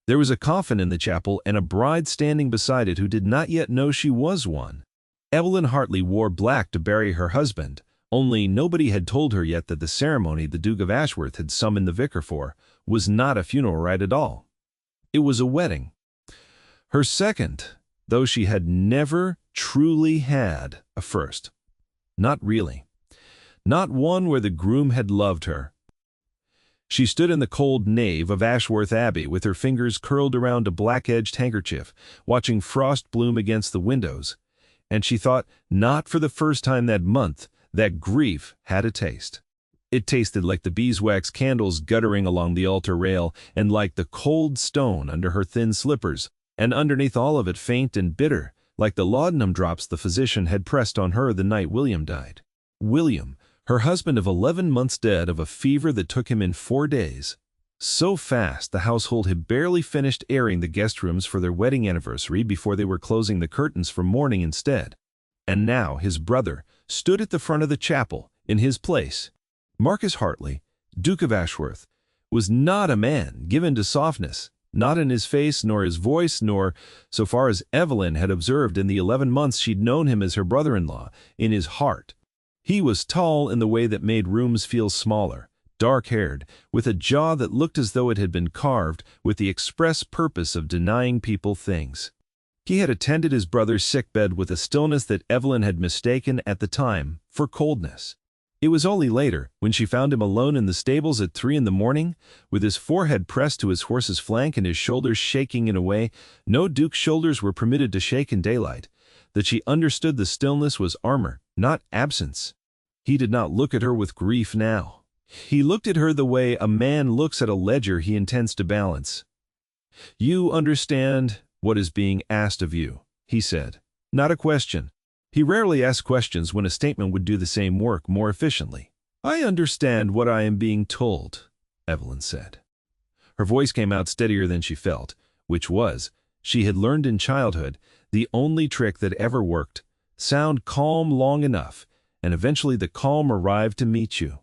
There was a coffin in the chapel and a bride standing beside it who did not yet know she was one. Evelyn Hartley wore black to bury her husband, only nobody had told her yet that the ceremony the Duke of Ashworth had summoned the vicar for was not a funeral rite at all. It was a wedding. Her second, though she had never truly had a first. Not really. Not one where the groom had loved her. She stood in the cold nave of Ashworth Abbey with her fingers curled around a black-edged handkerchief, watching frost bloom against the windows, and she thought, not for the first time that month, that grief had a taste. It tasted like the beeswax candles guttering along the altar rail, and like the cold stone under her thin slippers, and underneath all of it faint and bitter, like the laudanum drops the physician had pressed on her the night William died. William, her husband of 11 months dead of a fever that took him in 4 days. So fast the household had barely finished airing the guest rooms for their wedding anniversary before they were closing the curtains for mourning instead. And now his brother stood at the front of the chapel, in his place. Marcus Hartley, Duke of Ashworth, was not a man given to softness, not in his face nor his voice nor, so far as Evelyn had observed in the 11 months she'd known him as her brother-in-law, in his heart. He was tall in the way that made rooms feel smaller, dark-haired, with a jaw that looked as though it had been carved with the express purpose of denying people things. He had attended his brother's sickbed with a stillness that Evelyn had mistaken at the time for coldness. It was only later, when she found him alone in the stables at 3 in the morning, with his forehead pressed to his horse's flank and his shoulders shaking in a way no duke's shoulders were permitted to shake in daylight, that she understood the stillness was armor, not absence. He did not look at her with grief now. He looked at her the way a man looks at a ledger he intends to balance. "You understand what is being asked of you," he said. Not a question. He rarely asked questions when a statement would do the same work more efficiently. "I understand what I am being told," Evelyn said. Her voice came out steadier than she felt, which was, she had learned in childhood, the only trick that ever worked. Sound calm long enough, and eventually the calm arrived to meet you.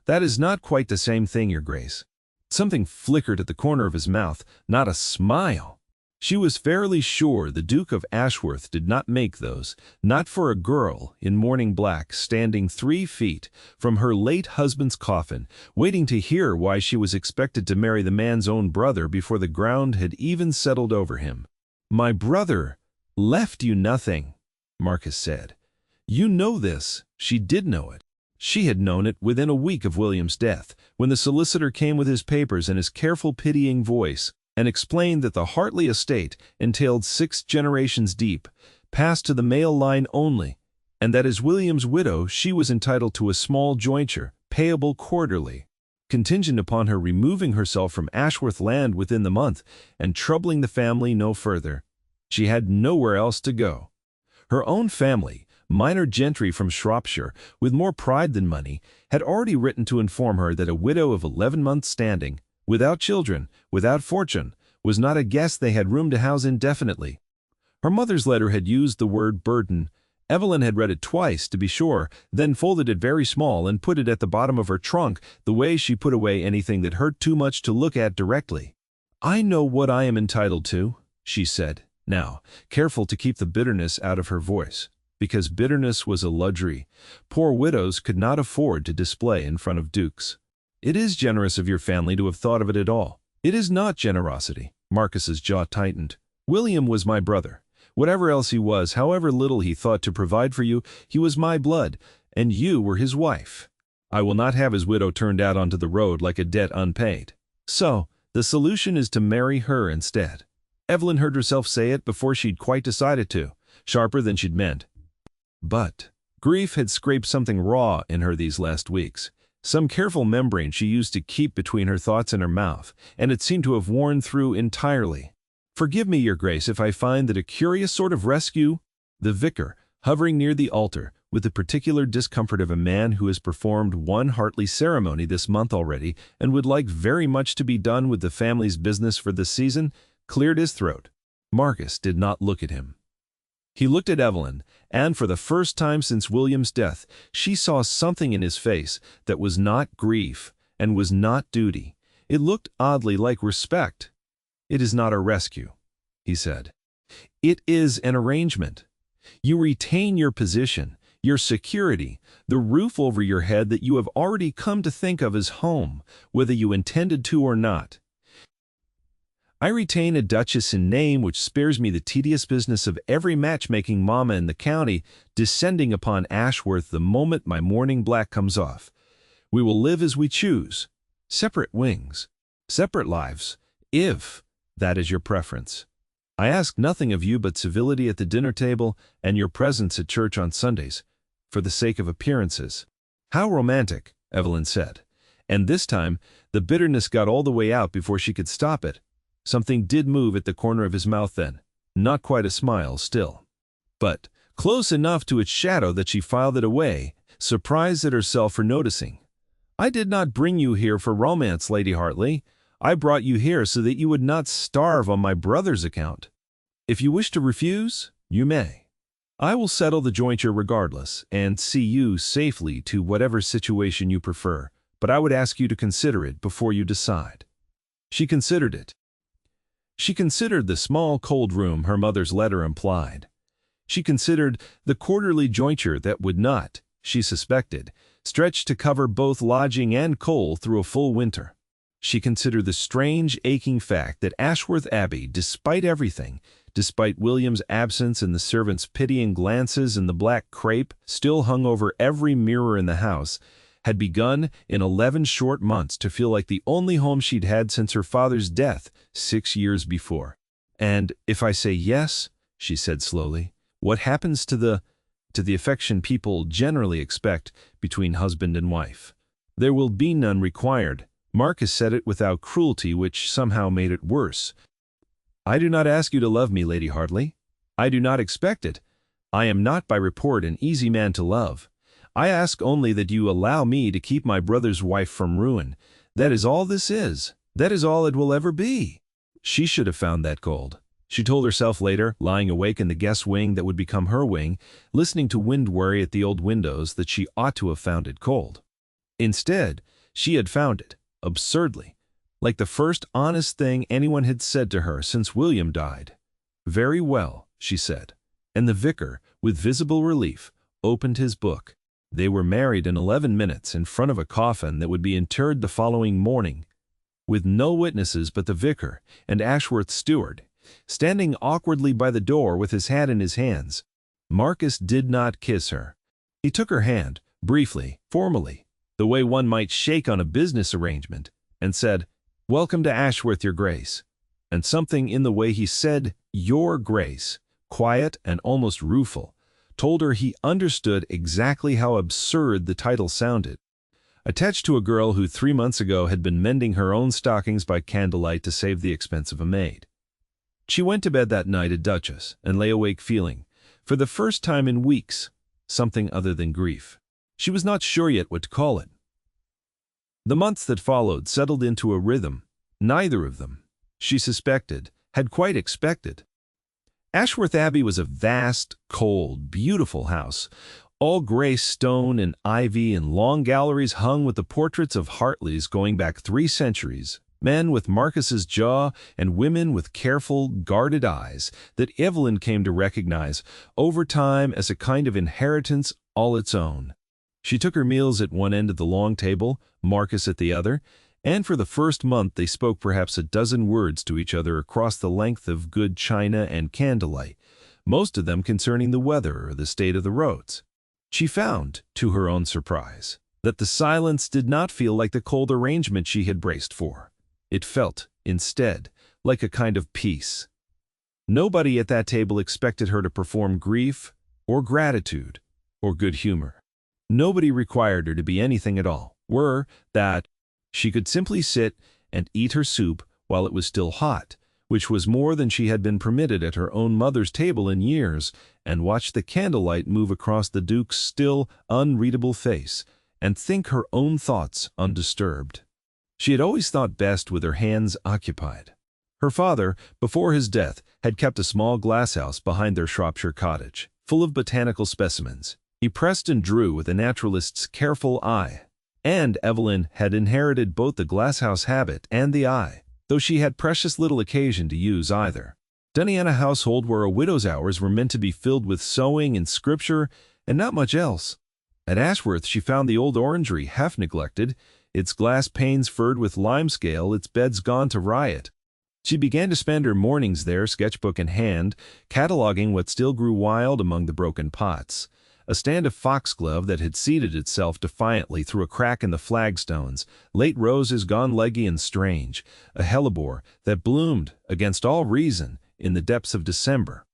"That is not quite the same thing, Your Grace." Something flickered at the corner of his mouth, not a smile. She was fairly sure the Duke of Ashworth did not make those, not for a girl in mourning black standing 3 feet from her late husband's coffin, waiting to hear why she was expected to marry the man's own brother before the ground had even settled over him. "My brother left you nothing," Marcus said. "You know this." She did know it. She had known it within a week of William's death, when the solicitor came with his papers and his careful pitying voice, and explained that the Hartley estate entailed 6 generations deep, passed to the male line only, and that as William's widow she was entitled to a small jointure, payable quarterly, contingent upon her removing herself from Ashworth land within the month and troubling the family no further. She had nowhere else to go. Her own family, minor gentry from Shropshire, with more pride than money, had already written to inform her that a widow of 11 months' standing, without children, without fortune, was not a guest they had room to house indefinitely. Her mother's letter had used the word burden. Evelyn had read it twice, to be sure, then folded it very small and put it at the bottom of her trunk, the way she put away anything that hurt too much to look at directly. "I know what I am entitled to," she said, now, careful to keep the bitterness out of her voice, because bitterness was a luxury poor widows could not afford to display in front of dukes. "It is generous of your family to have thought of it at all." "It is not generosity." Marcus's jaw tightened. "William was my brother. Whatever else he was, however little he thought to provide for you, he was my blood, and you were his wife. I will not have his widow turned out onto the road like a debt unpaid. So, the solution is to marry her instead." Evelyn heard herself say it before she'd quite decided to, sharper than she'd meant. But grief had scraped something raw in her these last weeks. Some careful membrane she used to keep between her thoughts and her mouth, and it seemed to have worn through entirely. "Forgive me, Your Grace, if I find that a curious sort of rescue—" The vicar, hovering near the altar, with the particular discomfort of a man who has performed one Hartley ceremony this month already and would like very much to be done with the family's business for this season, cleared his throat. Marcus did not look at him. He looked at Evelyn, and for the first time since William's death, she saw something in his face that was not grief and was not duty. It looked oddly like respect. "It is not a rescue," he said. "It is an arrangement. You retain your position, your security, the roof over your head that you have already come to think of as home, whether you intended to or not. I retain a duchess in name which spares me the tedious business of every matchmaking mamma in the county descending upon Ashworth the moment my mourning black comes off. We will live as we choose, separate wings, separate lives, if that is your preference. I ask nothing of you but civility at the dinner table and your presence at church on Sundays, for the sake of appearances." "How romantic," Evelyn said. And this time, the bitterness got all the way out before she could stop it. Something did move at the corner of his mouth then, not quite a smile still, but close enough to its shadow that she filed it away, surprised at herself for noticing. "I did not bring you here for romance, Lady Hartley. I brought you here so that you would not starve on my brother's account. If you wish to refuse, you may. I will settle the jointure regardless, and see you safely to whatever situation you prefer, but I would ask you to consider it before you decide." She considered it. She considered the small, cold room her mother's letter implied. She considered the quarterly jointure that would not, she suspected, stretch to cover both lodging and coal through a full winter. She considered the strange, aching fact that Ashworth Abbey, despite everything, despite William's absence and the servants' pitying glances and the black crape still hung over every mirror in the house, had begun in 11 short months to feel like the only home she'd had since her father's death 6 years before. "And if I say yes," she said slowly, "what happens to the affection people generally expect between husband and wife?" "There will be none required." Marcus said it without cruelty, which somehow made it worse. "I do not ask you to love me, Lady Hartley. I do not expect it. I am not by report an easy man to love. I ask only that you allow me to keep my brother's wife from ruin. That is all this is. That is all it will ever be." She should have found that gold. She told herself later, lying awake in the guest wing that would become her wing, listening to wind worry at the old windows, that she ought to have found it cold. Instead, she had found it, absurdly, like the first honest thing anyone had said to her since William died. "Very well," she said, and the vicar, with visible relief, opened his book. They were married in 11 minutes in front of a coffin that would be interred the following morning, with no witnesses but the vicar and Ashworth's steward, standing awkwardly by the door with his hat in his hands. Marcus did not kiss her. He took her hand, briefly, formally, the way one might shake on a business arrangement, and said, "Welcome to Ashworth, Your Grace." And something in the way he said "Your Grace," quiet and almost rueful, told her he understood exactly how absurd the title sounded. Attached to a girl who 3 months ago had been mending her own stockings by candlelight to save the expense of a maid. She went to bed that night a duchess and lay awake feeling, for the first time in weeks, something other than grief. She was not sure yet what to call it. The months that followed settled into a rhythm. Neither of them, she suspected, had quite expected. Ashworth Abbey was a vast, cold, beautiful house, all gray stone and ivy, and long galleries hung with the portraits of Hartleys going back 3 centuries, men with Marcus's jaw and women with careful, guarded eyes that Evelyn came to recognize over time as a kind of inheritance all its own. She took her meals at one end of the long table, Marcus at the other, and for the first month they spoke perhaps a dozen words to each other across the length of good china and candlelight, most of them concerning the weather or the state of the roads. She found, to her own surprise, that the silence did not feel like the cold arrangement she had braced for. It felt, instead, like a kind of peace. Nobody at that table expected her to perform grief, or gratitude, or good humor. Nobody required her to be anything at all, that she could simply sit and eat her soup while it was still hot, which was more than she had been permitted at her own mother's table in years, and watch the candlelight move across the Duke's still unreadable face, and think her own thoughts undisturbed. She had always thought best with her hands occupied. Her father, before his death, had kept a small glasshouse behind their Shropshire cottage, full of botanical specimens. He pressed and drew with a naturalist's careful eye, and Evelyn had inherited both the glasshouse habit and the eye. though she had precious little occasion to use either. Diana household where a widow's hours were meant to be filled with sewing and scripture and not much else. At Ashworth she found the old orangery half neglected, its glass panes furred with limescale, its beds gone to riot. She began to spend her mornings there, sketchbook in hand, cataloging what still grew wild among the broken pots. A stand of foxglove that had seated itself defiantly through a crack in the flagstones, late roses gone leggy and strange, a hellebore that bloomed, against all reason, in the depths of December.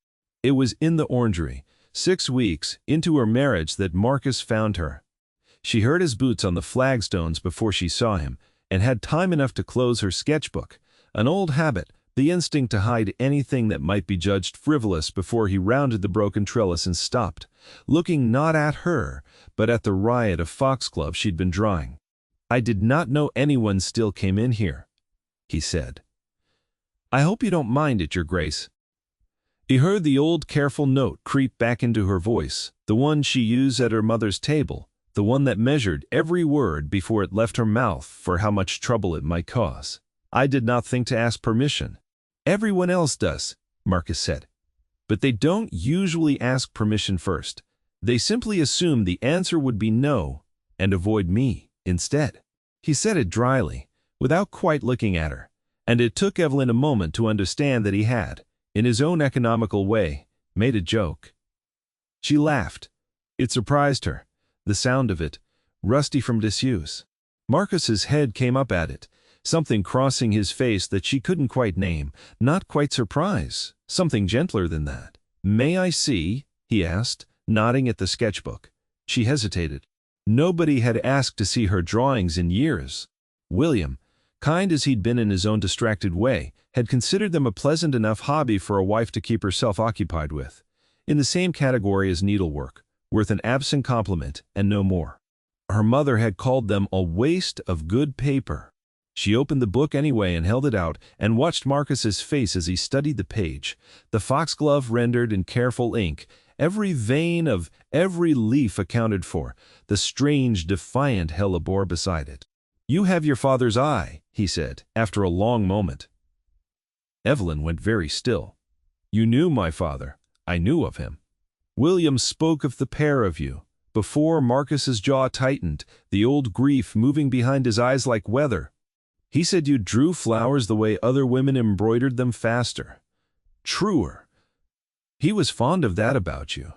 It was in the orangery, 6 weeks into her marriage, that Marcus found her. She heard his boots on the flagstones before she saw him, and had time enough to close her sketchbook, an old habit, the instinct to hide anything that might be judged frivolous, before he rounded the broken trellis and stopped, looking not at her, but at the riot of foxglove she'd been drawing. "I did not know anyone still came in here," he said. "I hope you don't mind it, Your Grace." He heard the old careful note creep back into her voice, the one she used at her mother's table, the one that measured every word before it left her mouth for how much trouble it might cause. "I did not think to ask permission." "Everyone else does," Marcus said. "But they don't usually ask permission first. They simply assume the answer would be no, and avoid me instead." He said it dryly, without quite looking at her, and it took Evelyn a moment to understand that he had, in his own economical way, made a joke. She laughed. It surprised her, the sound of it, rusty from disuse. Marcus's head came up at it, something crossing his face that she couldn't quite name, not quite surprise, something gentler than that. "May I see?" he asked, nodding at the sketchbook. She hesitated. Nobody had asked to see her drawings in years. William, kind as he'd been in his own distracted way, had considered them a pleasant enough hobby for a wife to keep herself occupied with, in the same category as needlework, worth an absent compliment and no more. Her mother had called them a waste of good paper. She opened the book anyway and held it out, and watched Marcus's face as he studied the page, the foxglove rendered in careful ink, every vein of every leaf accounted for, the strange, defiant hellebore beside it. "You have your father's eye," he said, after a long moment. Evelyn went very still. "You knew my father." "I knew of him." "William spoke of the pair of you." Before Marcus's jaw tightened, the old grief moving behind his eyes like weather. "He said you drew flowers the way other women embroidered them faster. Truer. He was fond of that about you."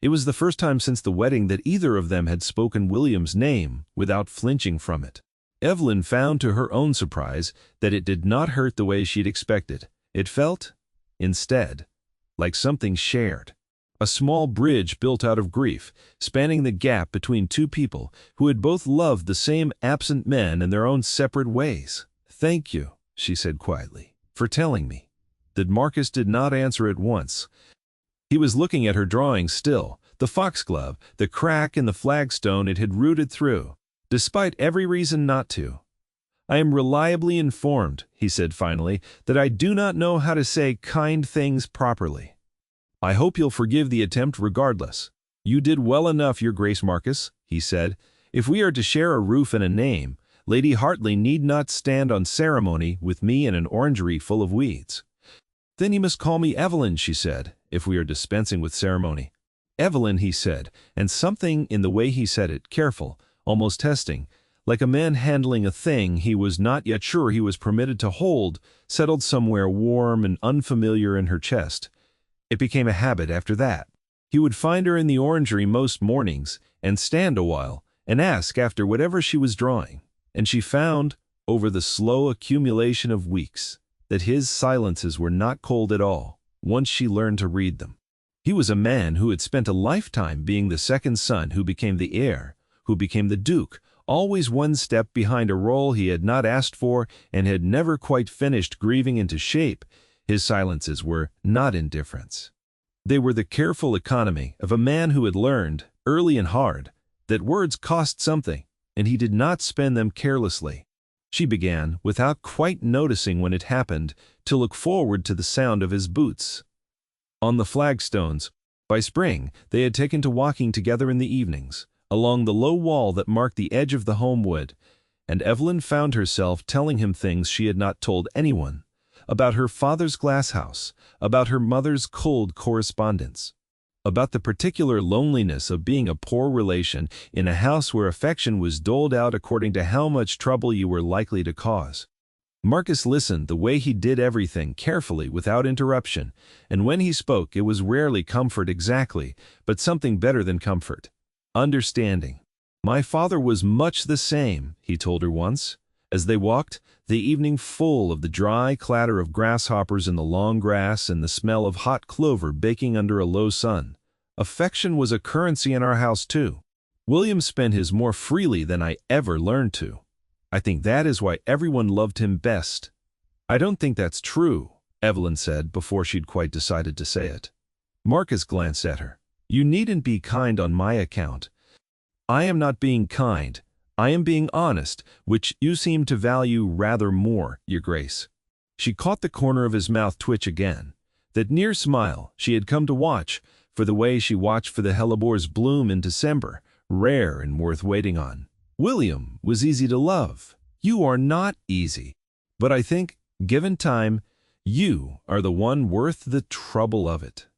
It was the first time since the wedding that either of them had spoken William's name without flinching from it. Evelyn found to her own surprise that it did not hurt the way she'd expected. It felt, instead, like something shared. A small bridge built out of grief, spanning the gap between two people who had both loved the same absent men in their own separate ways. "Thank you," she said quietly, "for telling me." That Marcus did not answer at once. He was looking at her drawing still, the foxglove, the crack in the flagstone it had rooted through, despite every reason not to. "I am reliably informed," he said finally, "that I do not know how to say kind things properly. I hope you'll forgive the attempt regardless." "You did well enough, Your Grace Marcus," he said. "If we are to share a roof and a name, Lady Hartley need not stand on ceremony with me in an orangery full of weeds." "Then you must call me Evelyn," she said, "if we are dispensing with ceremony." "Evelyn," he said, and something in the way he said it, careful, almost testing, like a man handling a thing he was not yet sure he was permitted to hold, settled somewhere warm and unfamiliar in her chest. It became a habit after that. He would find her in the orangery most mornings, and stand a while, and ask after whatever she was drawing. And she found, over the slow accumulation of weeks, that his silences were not cold at all, once she learned to read them. He was a man who had spent a lifetime being the second son who became the heir, who became the duke, always one step behind a role he had not asked for and had never quite finished grieving into shape. His silences were not indifference. They were the careful economy of a man who had learned, early and hard, that words cost something, and he did not spend them carelessly. She began, without quite noticing when it happened, to look forward to the sound of his boots on the flagstones. By spring, they had taken to walking together in the evenings, along the low wall that marked the edge of the home wood, and Evelyn found herself telling him things she had not told anyone, about her father's glass house, about her mother's cold correspondence, about the particular loneliness of being a poor relation in a house where affection was doled out according to how much trouble you were likely to cause. Marcus listened the way he did everything carefully without interruption, and when he spoke it was rarely comfort exactly, but something better than comfort. Understanding. "My father was much the same," he told her once, as they walked, the evening full of the dry clatter of grasshoppers in the long grass and the smell of hot clover baking under a low sun. "Affection was a currency in our house too. William spent his more freely than I ever learned to. I think that is why everyone loved him best." "I don't think that's true," Evelyn said before she'd quite decided to say it. Marcus glanced at her. "You needn't be kind on my account. I am not being kind. I am being honest, which you seem to value rather more, Your Grace." She caught the corner of his mouth twitch again, that near smile she had come to watch, for the way she watched for the hellebores bloom in December, rare and worth waiting on. "William was easy to love. You are not easy. But I think, given time, you are the one worth the trouble of it."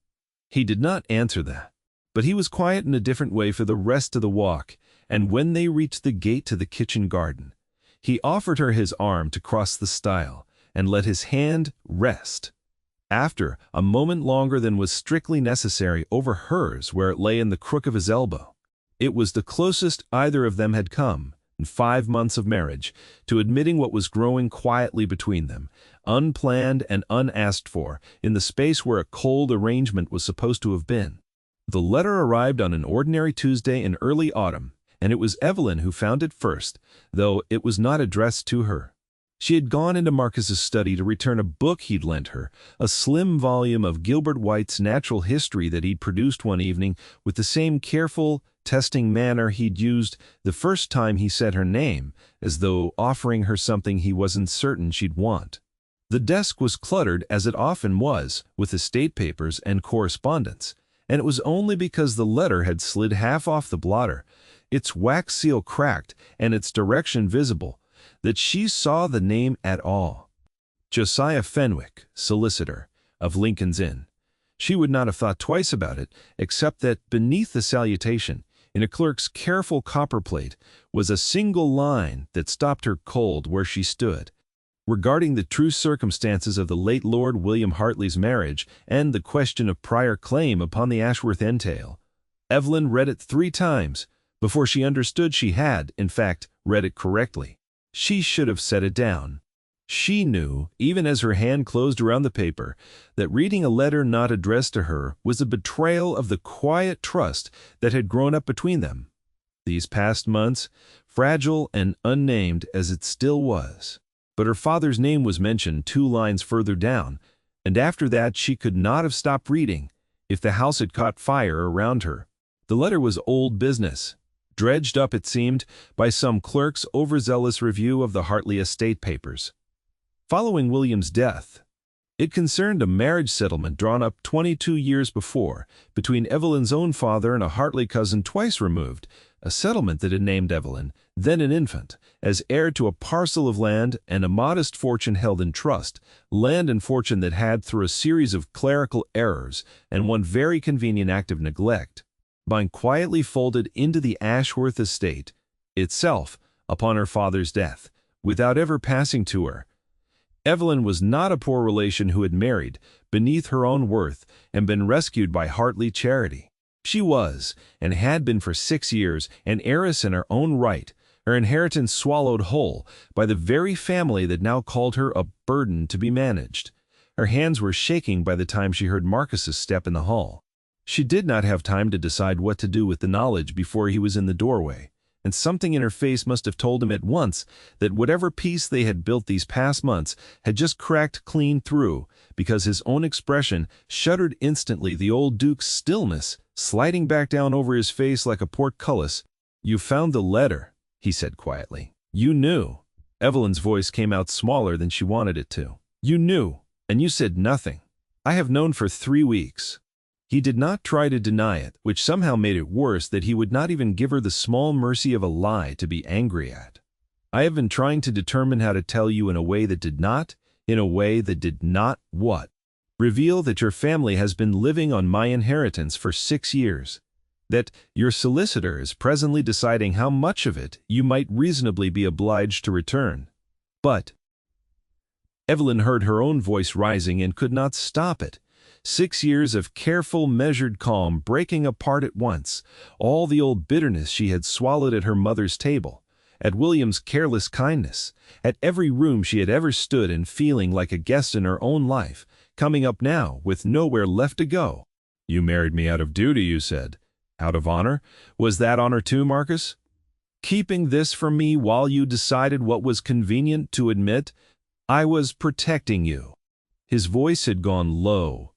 He did not answer that, but he was quiet in a different way for the rest of the walk, and when they reached the gate to the kitchen garden, he offered her his arm to cross the stile, and let his hand rest, after a moment longer than was strictly necessary, over hers where it lay in the crook of his elbow. It was the closest either of them had come, in 5 months of marriage, to admitting what was growing quietly between them, unplanned and unasked for, in the space where a cold arrangement was supposed to have been. The letter arrived on an ordinary Tuesday in early autumn, and it was Evelyn who found it first, though it was not addressed to her. She had gone into Marcus's study to return a book he'd lent her, a slim volume of Gilbert White's Natural History that he'd produced one evening with the same careful, testing manner he'd used the first time he said her name, as though offering her something he wasn't certain she'd want. The desk was cluttered, as it often was, with estate papers and correspondence, and it was only because the letter had slid half off the blotter, its wax seal cracked and its direction visible, that she saw the name at all. Josiah Fenwick, solicitor, of Lincoln's Inn. She would not have thought twice about it, except that beneath the salutation, in a clerk's careful copperplate, was a single line that stopped her cold where she stood. Regarding the true circumstances of the late Lord William Hartley's marriage and the question of prior claim upon the Ashworth entail. Evelyn read it 3 times before she understood she had, in fact, read it correctly. She should have set it down. She knew, even as her hand closed around the paper, that reading a letter not addressed to her was a betrayal of the quiet trust that had grown up between them. These past months, fragile and unnamed as it still was. But her father's name was mentioned 2 lines further down, and after that she could not have stopped reading if the house had caught fire around her. The letter was old business, dredged up, it seemed, by some clerk's overzealous review of the Hartley estate papers. Following William's death, it concerned a marriage settlement drawn up 22 years before between Evelyn's own father and a Hartley cousin twice removed, a settlement that had named Evelyn, then an infant, as heir to a parcel of land and a modest fortune held in trust, land and fortune that had, through a series of clerical errors and one very convenient act of neglect, been quietly folded into the Ashworth estate itself upon her father's death, without ever passing to her. Evelyn was not a poor relation who had married beneath her own worth and been rescued by Hartley charity. She was, and had been for 6 years, an heiress in her own right, her inheritance swallowed whole by the very family that now called her a burden to be managed. Her hands were shaking by the time she heard Marcus's step in the hall. She did not have time to decide what to do with the knowledge before he was in the doorway, and something in her face must have told him at once that whatever peace they had built these past months had just cracked clean through, because his own expression shuddered instantly, the old Duke's stillness sliding back down over his face like a portcullis. "You found the letter," he said quietly. "You knew." Evelyn's voice came out smaller than she wanted it to. "You knew, and you said nothing." "I have known for 3 weeks." He did not try to deny it, which somehow made it worse that he would not even give her the small mercy of a lie to be angry at. I have been trying to determine how to tell you in a way that did not what? Reveal that your family has been living on my inheritance for 6 years. That your solicitor is presently deciding how much of it you might reasonably be obliged to return. But Evelyn heard her own voice rising and could not stop it. 6 years of careful, measured calm breaking apart at once, all the old bitterness she had swallowed at her mother's table, at William's careless kindness, at every room she had ever stood in feeling like a guest in her own life, coming up now with nowhere left to go. You married me out of duty, you said. Out of honor? Was that honor too, Marcus? Keeping this from me while you decided what was convenient to admit? I was protecting you. His voice had gone low,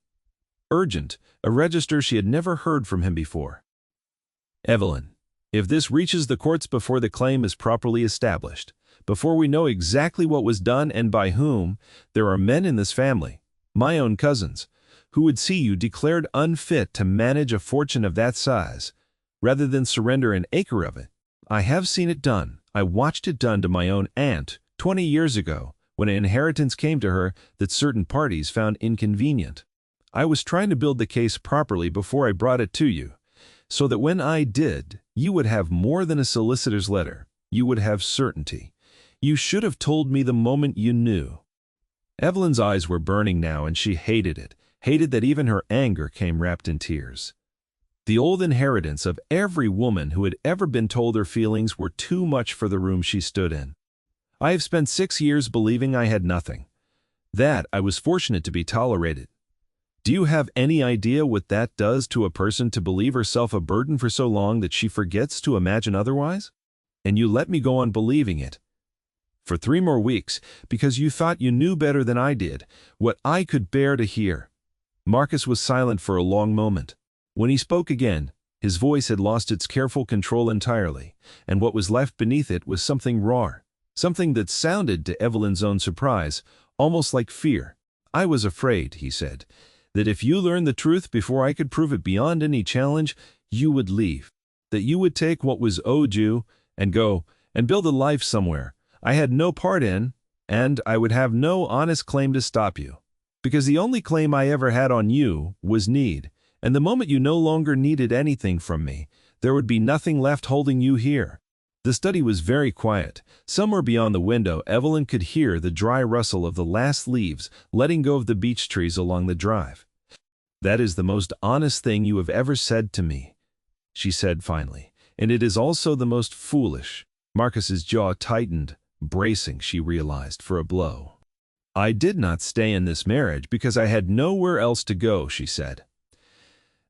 urgent, a register she had never heard from him before. Evelyn, if this reaches the courts before the claim is properly established, before we know exactly what was done and by whom, there are men in this family, my own cousins, who would see you declared unfit to manage a fortune of that size, rather than surrender an acre of it. I have seen it done. I watched it done to my own aunt 20 years ago, when an inheritance came to her that certain parties found inconvenient. I was trying to build the case properly before I brought it to you, so that when I did, you would have more than a solicitor's letter. You would have certainty. You should have told me the moment you knew. Evelyn's eyes were burning now, and she hated it, hated that even her anger came wrapped in tears. The old inheritance of every woman who had ever been told her feelings were too much for the room she stood in. I have spent 6 years believing I had nothing. That I was fortunate to be tolerated. Do you have any idea what that does to a person to believe herself a burden for so long that she forgets to imagine otherwise? And you let me go on believing it. For 3 more weeks, because you thought you knew better than I did, what I could bear to hear. Marcus was silent for a long moment. When he spoke again, his voice had lost its careful control entirely, and what was left beneath it was something raw, something that sounded to Evelyn's own surprise, almost like fear. I was afraid, he said, that if you learned the truth before I could prove it beyond any challenge, you would leave, that you would take what was owed you and go and build a life somewhere I had no part in, and I would have no honest claim to stop you, because the only claim I ever had on you was need, and the moment you no longer needed anything from me, there would be nothing left holding you here. The study was very quiet. Somewhere beyond the window, Evelyn could hear the dry rustle of the last leaves letting go of the beech trees along the drive. That is the most honest thing you have ever said to me, she said finally, and it is also the most foolish. Marcus's jaw tightened, bracing, she realized, for a blow. I did not stay in this marriage because I had nowhere else to go, she said.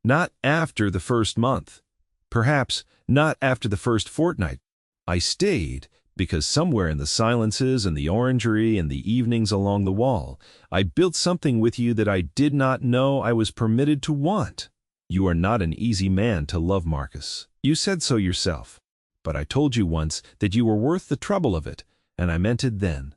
Not after the first month. Perhaps not after the first fortnight. I stayed because somewhere in the silences and the orangery and the evenings along the wall, I built something with you that I did not know I was permitted to want. You are not an easy man to love, Marcus. You said so yourself. But I told you once that you were worth the trouble of it, and I meant it then.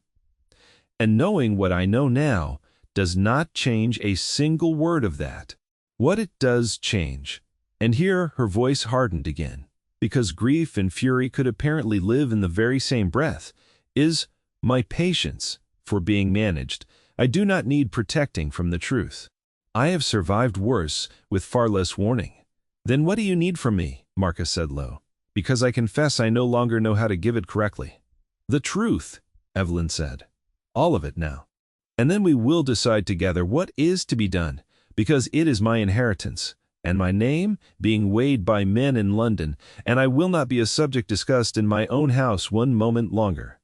And knowing what I know now does not change a single word of that. What it does change, and here her voice hardened again, because grief and fury could apparently live in the very same breath, is my patience for being managed. I do not need protecting from the truth. I have survived worse with far less warning. Then what do you need from me? Marcus said low. Because I confess I no longer know how to give it correctly. The truth, Evelyn said. All of it now. And then we will decide together what is to be done, because it is my inheritance, and my name being weighed by men in London, and I will not be a subject discussed in my own house one moment longer.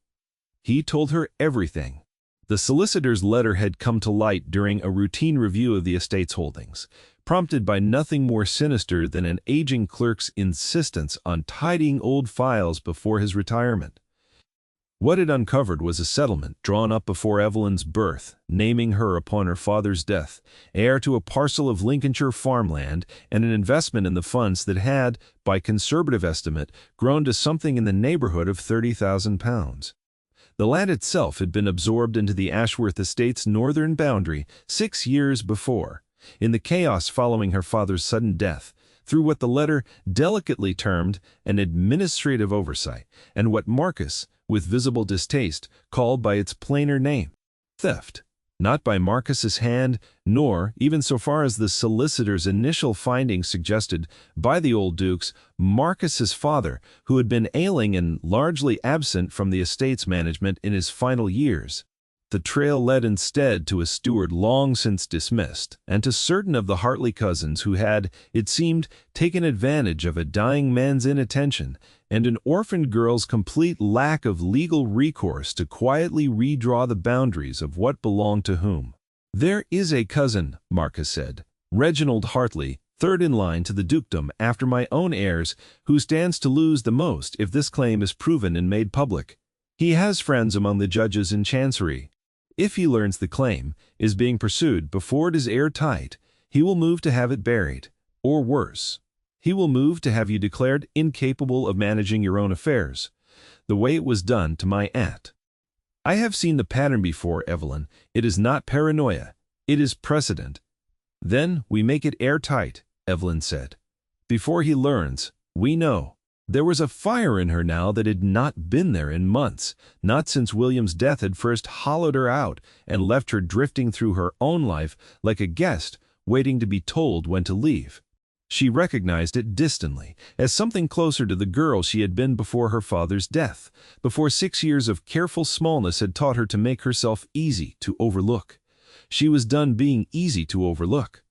He told her everything. The solicitor's letter had come to light during a routine review of the estate's holdings, prompted by nothing more sinister than an aging clerk's insistence on tidying old files before his retirement. What it uncovered was a settlement drawn up before Evelyn's birth, naming her upon her father's death, heir to a parcel of Lincolnshire farmland and an investment in the funds that had, by conservative estimate, grown to something in the neighborhood of £30,000. The land itself had been absorbed into the Ashworth estate's northern boundary 6 years before, in the chaos following her father's sudden death, through what the letter delicately termed an administrative oversight, and what Marcus, with visible distaste, called by its plainer name, theft. Not by Marcus's hand, nor, even so far as the solicitor's initial findings suggested, by the old Duke's, Marcus's father, who had been ailing and largely absent from the estate's management in his final years. The trail led instead to a steward long since dismissed, and to certain of the Hartley cousins who had, it seemed, taken advantage of a dying man's inattention and an orphaned girl's complete lack of legal recourse to quietly redraw the boundaries of what belonged to whom. "There is a cousin," Marcus said, "Reginald Hartley, third in line to the dukedom after my own heirs, who stands to lose the most if this claim is proven and made public. He has friends among the judges in Chancery. If he learns the claim is being pursued before it is airtight, he will move to have it buried, or worse. He will move to have you declared incapable of managing your own affairs, the way it was done to my aunt. I have seen the pattern before, Evelyn. It is not paranoia. It is precedent." "Then we make it airtight," Evelyn said. "Before he learns, we know." There was a fire in her now that had not been there in months, not since William's death had first hollowed her out and left her drifting through her own life like a guest waiting to be told when to leave. She recognized it distantly, as something closer to the girl she had been before her father's death, before 6 years of careful smallness had taught her to make herself easy to overlook. She was done being easy to overlook.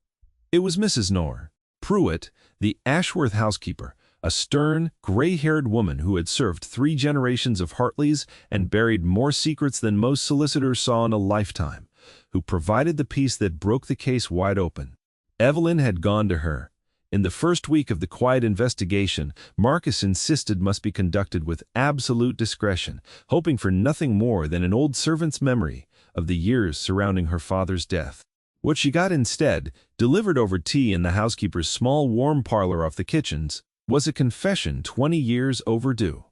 It was Mrs. Norr Pruitt, the Ashworth housekeeper, a stern, gray-haired woman who had served 3 generations of Hartleys and buried more secrets than most solicitors saw in a lifetime, who provided the piece that broke the case wide open. Evelyn had gone to her. In the first week of the quiet investigation, Marcus insisted must be conducted with absolute discretion, hoping for nothing more than an old servant's memory of the years surrounding her father's death. What she got instead, delivered over tea in the housekeeper's small warm parlor off the kitchen's, was a confession 20 years overdue.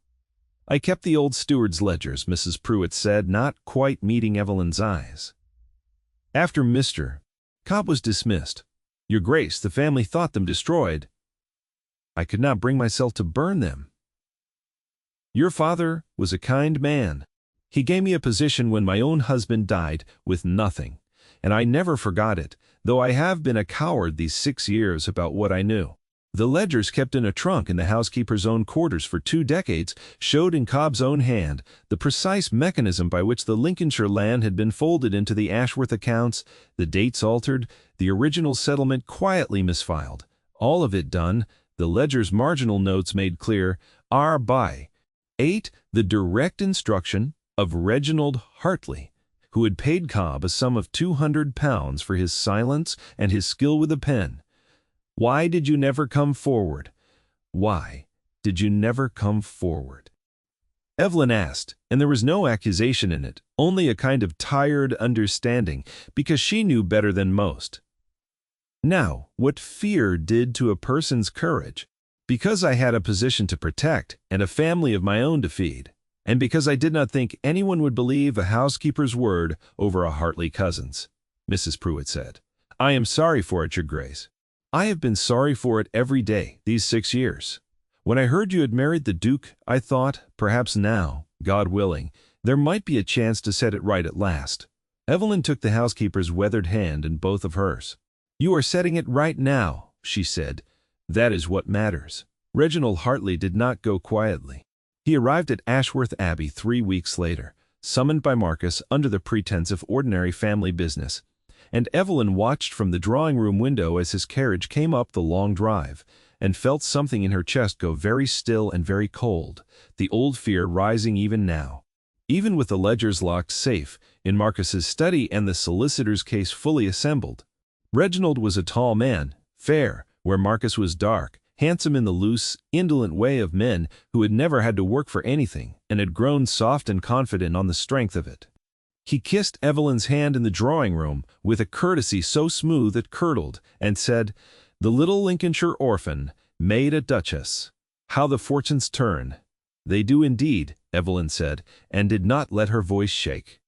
"I kept the old steward's ledgers," Mrs. Pruitt said, not quite meeting Evelyn's eyes. "After Mr. Cobb was dismissed, Your Grace, the family thought them destroyed. I could not bring myself to burn them. Your father was a kind man. He gave me a position when my own husband died with nothing, and I never forgot it, though I have been a coward these 6 years about what I knew. The ledgers kept in a trunk in the housekeeper's own quarters for 2 decades showed in Cobb's own hand the precise mechanism by which the Lincolnshire land had been folded into the Ashworth accounts, the dates altered, the original settlement quietly misfiled. All of it done, the ledger's marginal notes made clear, are by 8. the direct instruction of Reginald Hartley, who had paid Cobb a sum of £200 for his silence and his skill with a pen. Why did you never come forward? Why did you never come forward? Evelyn asked, and there was no accusation in it, only a kind of tired understanding, because she knew better than most. Now, what fear did to a person's courage, because I had a position to protect and a family of my own to feed, and because I did not think anyone would believe a housekeeper's word over a Hartley cousin's, Mrs. Pruitt said. I am sorry for it, Your Grace. I have been sorry for it every day these 6 years. When I heard you had married the Duke, I thought, perhaps now, God willing, there might be a chance to set it right at last. Evelyn took the housekeeper's weathered hand in both of hers. You are setting it right now, she said. That is what matters. Reginald Hartley did not go quietly. He arrived at Ashworth Abbey 3 weeks later, summoned by Marcus under the pretense of ordinary family business, and Evelyn watched from the drawing-room window as his carriage came up the long drive, and felt something in her chest go very still and very cold, the old fear rising even now. Even with the ledgers locked safe in Marcus's study and the solicitor's case fully assembled, Reginald was a tall man, fair, where Marcus was dark, handsome in the loose, indolent way of men who had never had to work for anything and had grown soft and confident on the strength of it. He kissed Evelyn's hand in the drawing-room with a courtesy so smooth it curdled, and said, The little Lincolnshire orphan made a duchess. How the fortunes turn. They do indeed, Evelyn said, and did not let her voice shake.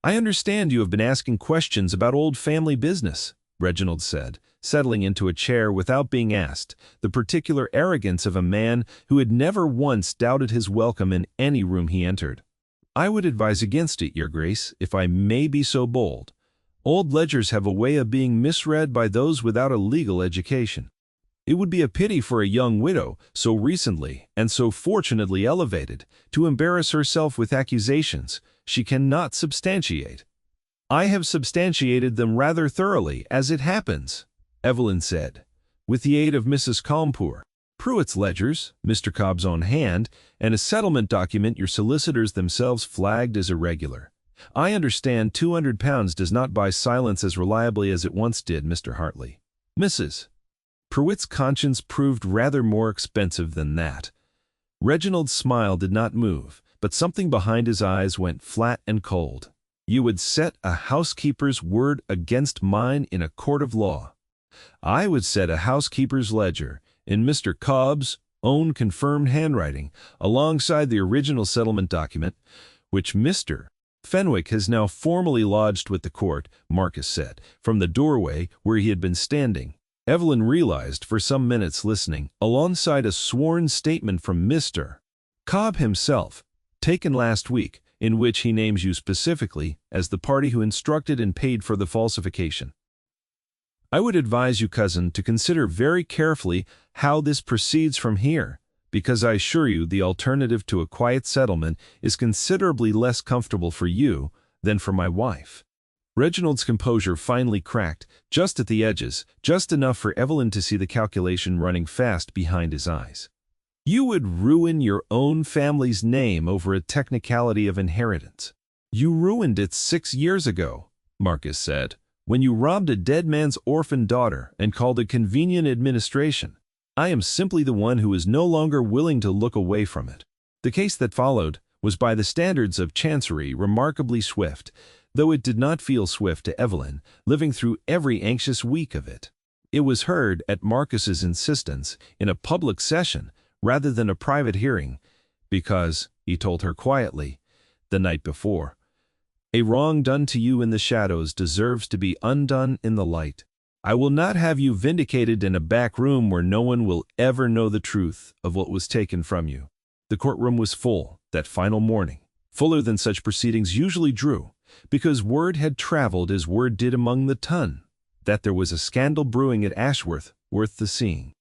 I understand you have been asking questions about old family business, Reginald said, settling into a chair without being asked, the particular arrogance of a man who had never once doubted his welcome in any room he entered. "I would advise against it, Your Grace, if I may be so bold. Old ledgers have a way of being misread by those without a legal education. It would be a pity for a young widow, so recently and so fortunately elevated, to embarrass herself with accusations she cannot substantiate." "I have substantiated them rather thoroughly, as it happens," Evelyn said, "with the aid of Mrs. Calmpour. Pruitt's ledgers, Mr. Cobb's own hand, and a settlement document your solicitors themselves flagged as irregular. I understand £200 does not buy silence as reliably as it once did, Mr. Hartley." Mrs. Pruitt's conscience proved rather more expensive than that. Reginald's smile did not move, but something behind his eyes went flat and cold. "You would set a housekeeper's word against mine in a court of law." "I would set a housekeeper's ledger, in Mr. Cobb's own confirmed handwriting, alongside the original settlement document, which Mr. Fenwick has now formally lodged with the court," Marcus said, from the doorway where he had been standing. Evelyn realized, for some minutes listening, alongside a sworn statement from Mr. Cobb himself, taken last week, in which he names you specifically as the party who instructed and paid for the falsification. "I would advise you, cousin, to consider very carefully how this proceeds from here, because I assure you the alternative to a quiet settlement is considerably less comfortable for you than for my wife." Reginald's composure finally cracked, just at the edges, just enough for Evelyn to see the calculation running fast behind his eyes. "You would ruin your own family's name over a technicality of inheritance." "You ruined it 6 years ago," Marcus said, "when you robbed a dead man's orphan daughter and called it convenient administration. I am simply the one who is no longer willing to look away from it." The case that followed was, by the standards of Chancery, remarkably swift, though it did not feel swift to Evelyn, living through every anxious week of it. It was heard, at Marcus's insistence, in a public session rather than a private hearing, because, he told her quietly, the night before, "A wrong done to you in the shadows deserves to be undone in the light. I will not have you vindicated in a back room where no one will ever know the truth of what was taken from you." The courtroom was full that final morning, fuller than such proceedings usually drew, because word had traveled as word did among the ton, that there was a scandal brewing at Ashworth worth the seeing.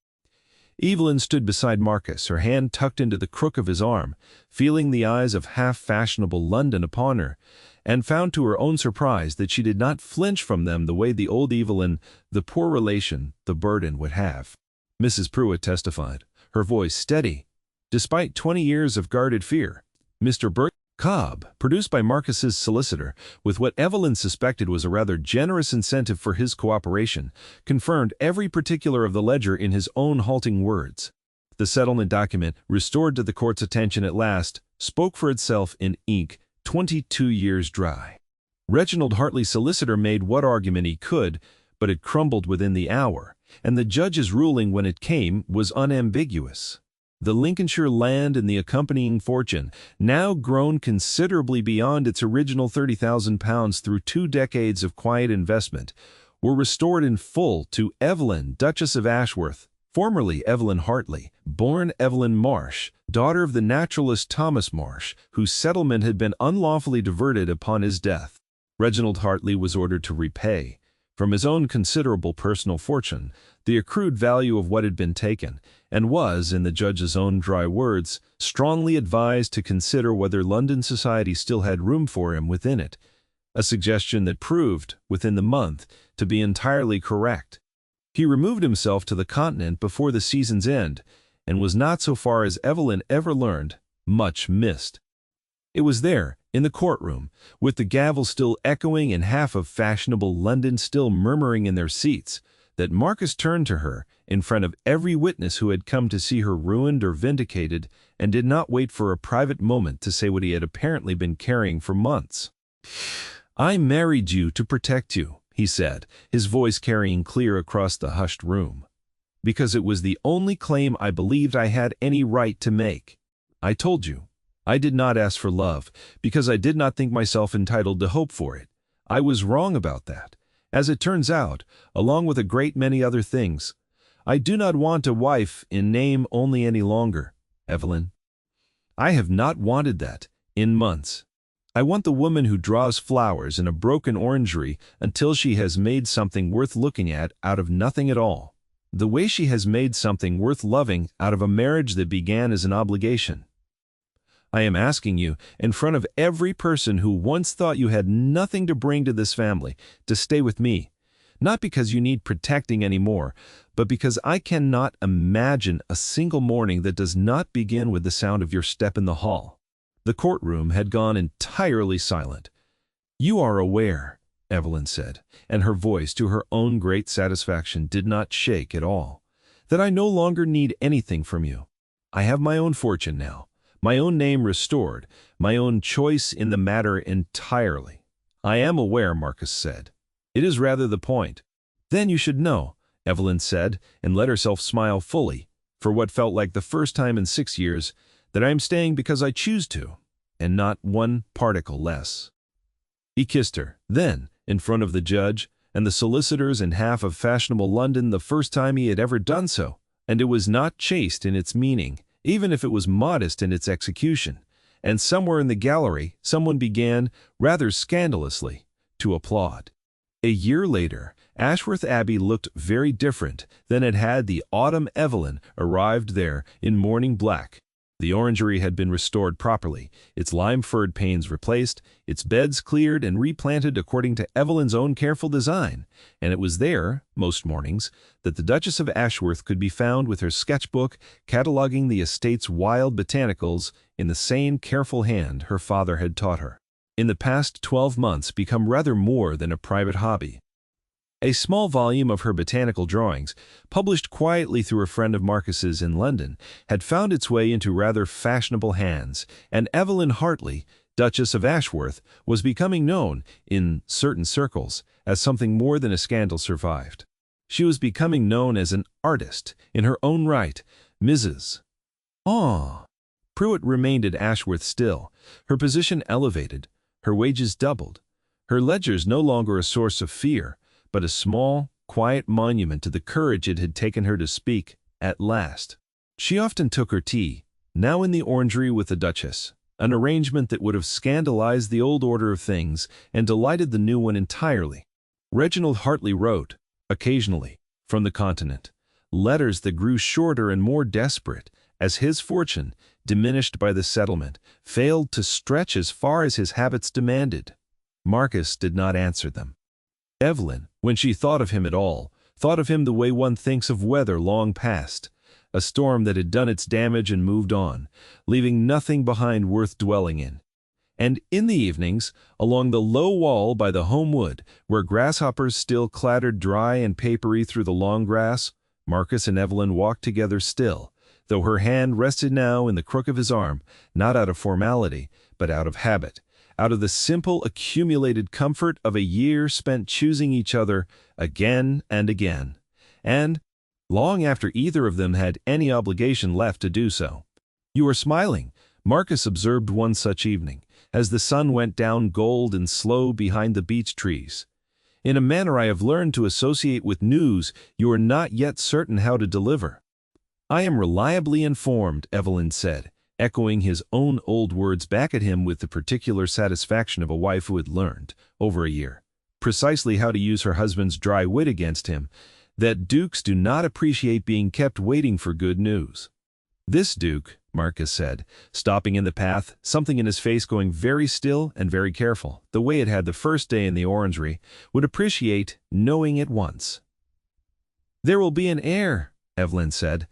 Evelyn stood beside Marcus, her hand tucked into the crook of his arm, feeling the eyes of half-fashionable London upon her, and found to her own surprise that she did not flinch from them the way the old Evelyn, the poor relation, the burden, would have. Mrs. Pruitt testified, her voice steady, despite 20 years of guarded fear. Mr. Cobb, produced by Marcus's solicitor, with what Evelyn suspected was a rather generous incentive for his cooperation, confirmed every particular of the ledger in his own halting words. The settlement document, restored to the court's attention at last, spoke for itself in ink 22 years dry. Reginald Hartley's solicitor made what argument he could, but it crumbled within the hour, and the judge's ruling when it came was unambiguous. The Lincolnshire land and the accompanying fortune, now grown considerably beyond its original £30,000 through 2 decades of quiet investment, were restored in full to Evelyn, Duchess of Ashworth, formerly Evelyn Hartley, born Evelyn Marsh, daughter of the naturalist Thomas Marsh, whose settlement had been unlawfully diverted upon his death. Reginald Hartley was ordered to repay, from his own considerable personal fortune, the accrued value of what had been taken, and was, in the judge's own dry words, strongly advised to consider whether London society still had room for him within it, a suggestion that proved, within the month, to be entirely correct. He removed himself to the continent before the season's end, and was not, so far as Evelyn ever learned, much missed. It was there, in the courtroom, with the gavel still echoing and half of fashionable London still murmuring in their seats, that Marcus turned to her, in front of every witness who had come to see her ruined or vindicated, and did not wait for a private moment to say what he had apparently been carrying for months. "I married you to protect you," he said, his voice carrying clear across the hushed room, "because it was the only claim I believed I had any right to make. I told you. I did not ask for love, because I did not think myself entitled to hope for it. I was wrong about that, As it turns out, along with a great many other things, I do not want a wife in name only any longer, Evelyn. I have not wanted that in months. I want the woman who draws flowers in a broken orangery until she has made something worth looking at out of nothing at all, the way she has made something worth loving out of a marriage that began as an obligation. I am asking you, in front of every person who once thought you had nothing to bring to this family, to stay with me, not because you need protecting anymore, but because I cannot imagine a single morning that does not begin with the sound of your step in the hall. The courtroom had gone entirely silent. "You are aware," Evelyn said, and her voice, to her own great satisfaction, did not shake at all, "that I no longer need anything from you. I have my own fortune now, my own name restored, my own choice in the matter entirely." "I am aware," Marcus said. "It is rather the point." "Then you should know," Evelyn said, and let herself smile fully, for what felt like the first time in 6 years, "that I am staying because I choose to, and not one particle less." He kissed her, then, in front of the judge and the solicitors and half of fashionable London, the first time he had ever done so, and it was not chaste in its meaning, even if it was modest in its execution, and somewhere in the gallery someone began, rather scandalously, to applaud. A year later, Ashworth Abbey looked very different than it had the autumn Evelyn arrived there in morning black. The orangery had been restored properly, its lime-furred panes replaced, its beds cleared and replanted according to Evelyn's own careful design, and it was there, most mornings, that the Duchess of Ashworth could be found with her sketchbook cataloguing the estate's wild botanicals in the same careful hand her father had taught her. In the past 12 months become rather more than a private hobby. A small volume of her botanical drawings, published quietly through a friend of Marcus's in London, had found its way into rather fashionable hands, and Evelyn Hartley, Duchess of Ashworth, was becoming known, in certain circles, as something more than a scandal survived. She was becoming known as an artist, in her own right, Mrs. Pruitt remained at Ashworth still, her position elevated, her wages doubled, her ledgers no longer a source of fear, but a small, quiet monument to the courage it had taken her to speak, at last. She often took her tea, now in the orangery with the Duchess, an arrangement that would have scandalized the old order of things and delighted the new one entirely. Reginald Hartley wrote, occasionally, from the Continent, letters that grew shorter and more desperate, as his fortune, diminished by the settlement, failed to stretch as far as his habits demanded. Marcus did not answer them. Evelyn, when she thought of him at all, thought of him the way one thinks of weather long past, a storm that had done its damage and moved on, leaving nothing behind worth dwelling in. And in the evenings, along the low wall by the home wood, where grasshoppers still clattered dry and papery through the long grass, Marcus and Evelyn walked together still, though her hand rested now in the crook of his arm, not out of formality, but out of habit, out of the simple accumulated comfort of a year spent choosing each other again and again, and long after either of them had any obligation left to do so. "You are smiling," Marcus observed one such evening, as the sun went down gold and slow behind the beech trees. "In a manner I have learned to associate with news you are not yet certain how to deliver." "I am reliably informed," Evelyn said, echoing his own old words back at him with the particular satisfaction of a wife who had learned, over a year, precisely how to use her husband's dry wit against him, "that dukes do not appreciate being kept waiting for good news." "This duke," Marcus said, stopping in the path, something in his face going very still and very careful, the way it had the first day in the orangery, "would appreciate knowing at once." "There will be an heir," Evelyn said.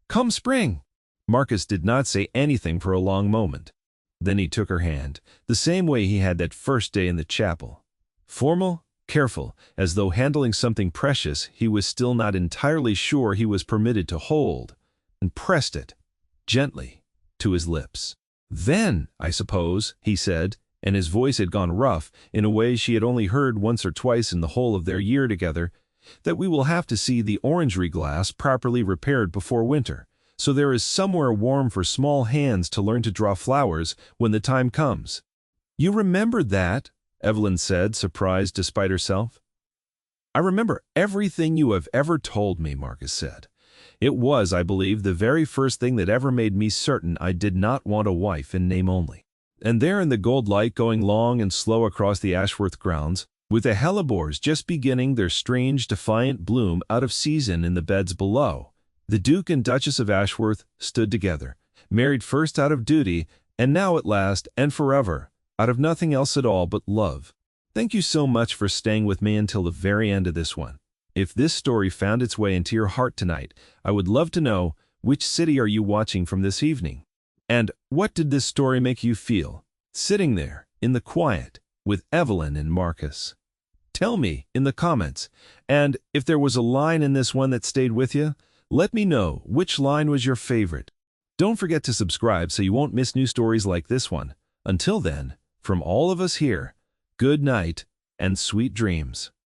"Come spring." Marcus did not say anything for a long moment. Then he took her hand, the same way he had that first day in the chapel. Formal, careful, as though handling something precious he was still not entirely sure he was permitted to hold, and pressed it, gently, to his lips. "Then, I suppose," he said, and his voice had gone rough, in a way she had only heard once or twice in the whole of their year together, "that we will have to see the orangery glass properly repaired before winter, so there is somewhere warm for small hands to learn to draw flowers when the time comes." "You remembered that?" Evelyn said, surprised despite herself. I remember everything you have ever told me, Marcus said. It was, I believe, the very first thing that ever made me certain I did not want a wife in name only. And there in the gold light going long and slow across the Ashworth grounds, with the hellebores just beginning their strange, defiant bloom out of season in the beds below, the Duke and Duchess of Ashworth stood together, married first out of duty, and now at last and forever, out of nothing else at all but love. Thank you so much for staying with me until the very end of this one. If this story found its way into your heart tonight, I would love to know, which city are you watching from this evening? And what did this story make you feel, sitting there, in the quiet, with Evelyn and Marcus? Tell me in the comments, and if there was a line in this one that stayed with you, let me know which line was your favorite. Don't forget to subscribe so you won't miss new stories like this one. Until then, from all of us here, good night and sweet dreams.